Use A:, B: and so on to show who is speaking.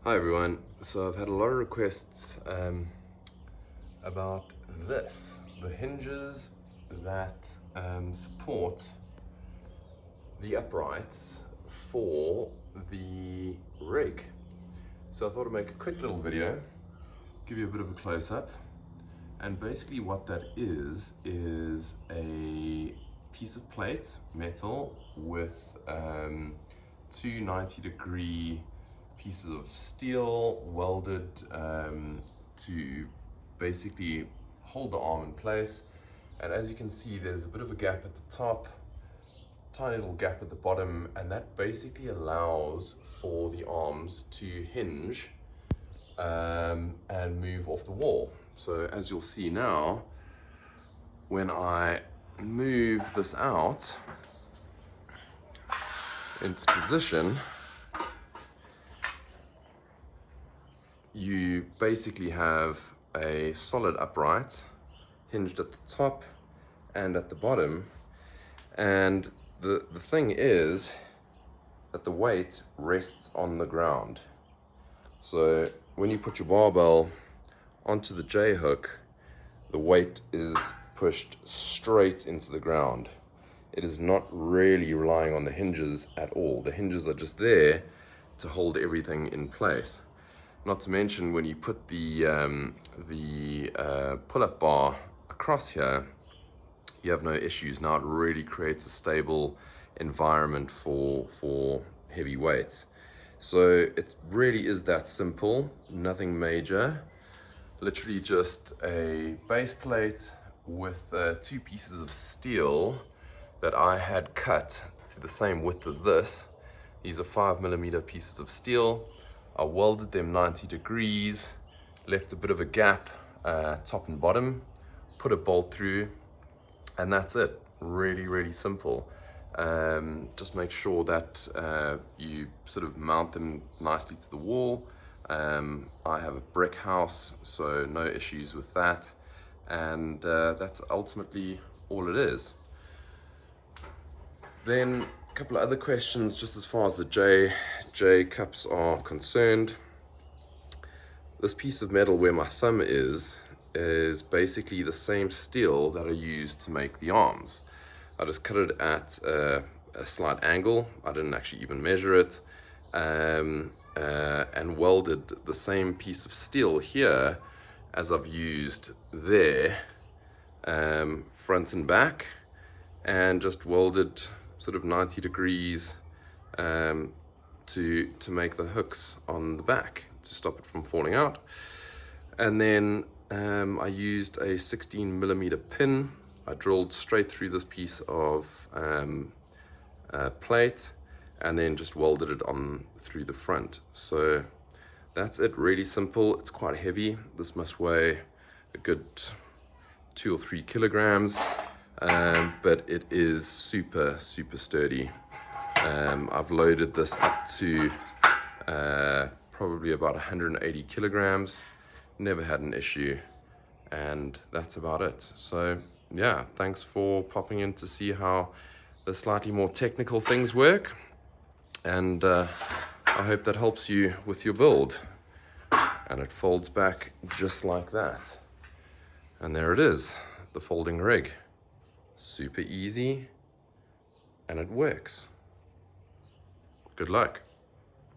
A: Hi everyone. So I've had a lot of requests about the hinges that support the uprights for the rig. So I thought I'd make a quick little video, give you a bit of a close-up, and basically what that is a piece of plate, metal, with two 90-degree pieces of steel welded to basically hold the arm in place. And as you can see, there's a bit of a gap at the top, tiny little gap at the bottom, and that basically allows for the arms to hinge and move off the wall. So as you'll see now, when I move this out into position, you basically have a solid upright hinged at the top and at the bottom. And the thing is that the weight rests on the ground. So when you put your barbell onto the J hook, the weight is pushed straight into the ground. It is not really relying on the hinges at all. The hinges are just there to hold everything in place. Not to mention, when you put the pull-up bar across here, you have no issues. Now it really creates a stable environment for heavy weights. So it really is that simple, nothing major. Literally just a base plate with two pieces of steel that I had cut to the same width as this. These are 5mm pieces of steel. I welded them 90 degrees, left a bit of a gap top and bottom, put a bolt through, and that's it. Really, really simple. Just make sure that you sort of mount them nicely to the wall. I have a brick house, so no issues with that. And that's ultimately all it is. Then a couple of other questions just as far as the J cups are concerned. This piece of metal where my thumb is basically the same steel that I used to make the arms. I just cut it at a slight angle. I didn't actually even measure it, and welded the same piece of steel here as I've used there, front and back, and just welded sort of 90 degrees to make the hooks on the back to stop it from falling out. And then I used a 16mm pin. I drilled straight through this piece of plate and then just welded it on through the front. So that's it, really simple. It's quite heavy. This must weigh a good 2 or 3 kilograms. But it is super sturdy. I've loaded this up to probably about 180 kilograms. Never had an issue, and that's about it. So yeah, thanks for popping in to see how the slightly more technical things work, and I hope that helps you with your build. And it folds back just like that, and there it is, the folding rig. Super easy, and it works. Good luck.